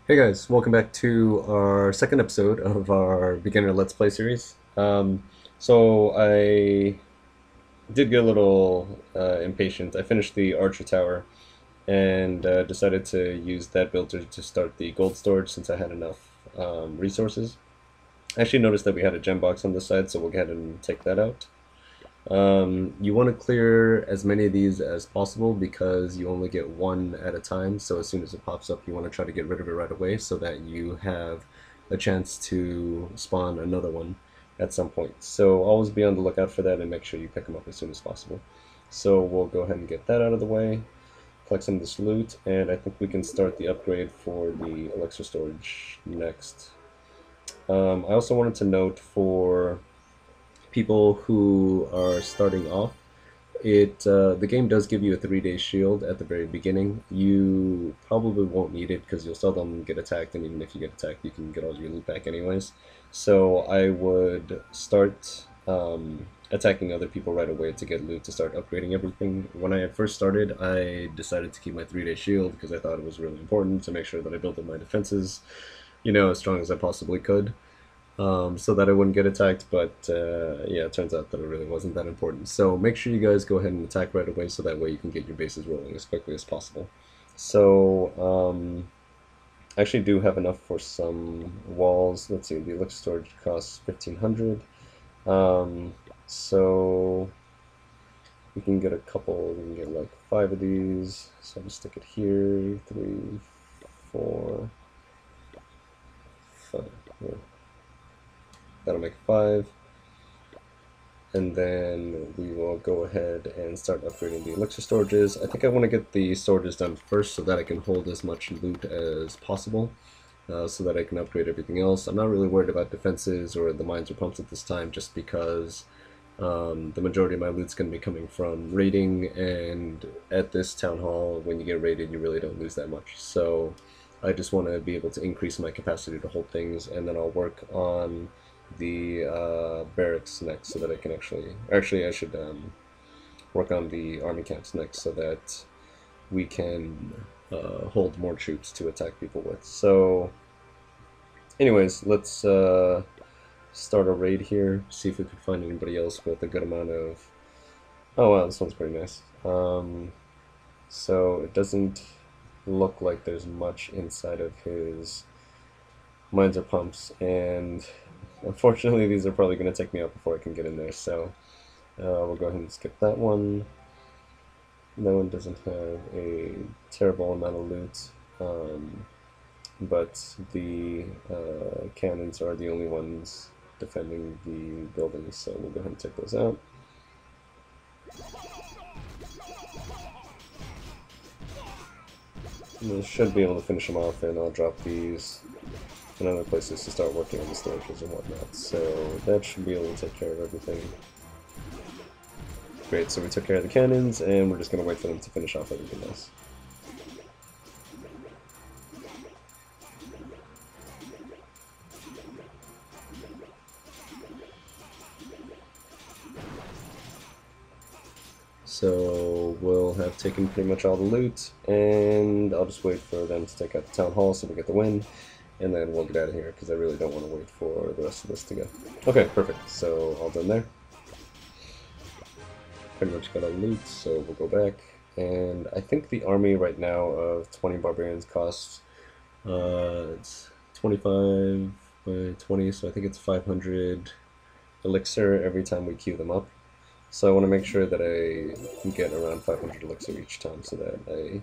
Hey guys, welcome back to our second episode of our beginner Let's Play series. So I did get a little impatient. I finished the Archer Tower and decided to use that builder to start the gold storage since I had enough resources. I actually noticed that we had a gem box on this side, so we'll go ahead and take that out. You want to clear as many of these as possible because you only get one at a time. So as soon as it pops up, you want to try to get rid of it right away so that you have a chance to spawn another one at some point. So always be on the lookout for that and make sure you pick them up as soon as possible. So we'll go ahead and get that out of the way, collect some of this loot, and I think we can start the upgrade for the elixir storage next. I also wanted to note for people who are starting off, the game does give you a 3-day shield at the very beginning. You probably won't need it because you'll seldom get attacked, and even if you get attacked, you can get all your loot back anyways. So I would start attacking other people right away to get loot to start upgrading everything. When I had first started, I decided to keep my 3-day shield because I thought it was really important to make sure that I built up my defenses, as strong as I possibly could, so that I wouldn't get attacked, but yeah, it turns out that it really wasn't that important. So make sure you guys go ahead and attack right away so that way you can get your bases rolling as quickly as possible. So I actually do have enough for some walls. Let's see, the elixir storage costs 1500. So we can get a couple, we can get like 5 of these. So I'll just stick it here, 3, 4, 5. Yeah. That'll make 5. And then we will go ahead and start upgrading the elixir storages. I think I want to get the storages done first so that I can hold as much loot as possible, so that I can upgrade everything else. I'm not really worried about defenses or the mines or pumps at this time, just because the majority of my loot's going to be coming from raiding, and at this town hall, when you get raided, you really don't lose that much. So I just want to be able to increase my capacity to hold things, and then I'll work on the barracks next so that I can actually I should work on the army camps next so that we can hold more troops to attack people with. So anyways, let's start a raid here, see if we can find anybody else with a good amount of... Oh wow, this one's pretty nice. So it doesn't look like there's much inside of his mines or pumps, and unfortunately, these are probably going to take me out before I can get in there, so we'll go ahead and skip that one. That one doesn't have a terrible amount of loot, but the cannons are the only ones defending the buildings, so we'll go ahead and take those out. And we should be able to finish them off, and I'll drop these in other places to start working on the storages and whatnot. So that should be able to take care of everything. Great, so we took care of the cannons, and we're just going to wait for them to finish off everything else. So we'll have taken pretty much all the loot, and I'll just wait for them to take out the town hall so we get the win, and then we'll get out of here because I really don't want to wait for the rest of this to go. Okay, perfect. So all done there. Pretty much got all the loot, so we'll go back. And I think the army right now of 20 barbarians costs it's 25 by 20, so I think it's 500 elixir every time we queue them up. So I want to make sure that I get around 500 elixir each time so that I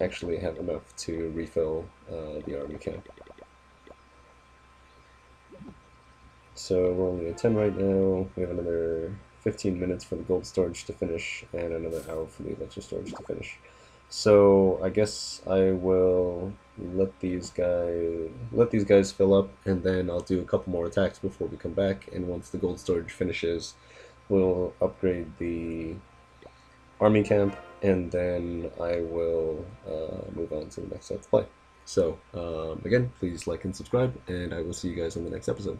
actually have enough to refill the army camp. So we're only at 10 right now. We have another 15 minutes for the gold storage to finish and another hour for the elixir storage to finish. So I guess I will let these guys fill up, and then I'll do a couple more attacks before we come back, and once the gold storage finishes, we'll upgrade the army camp, and then I will move on to the next Let's Play. So, again, please like and subscribe, and I will see you guys in the next episode.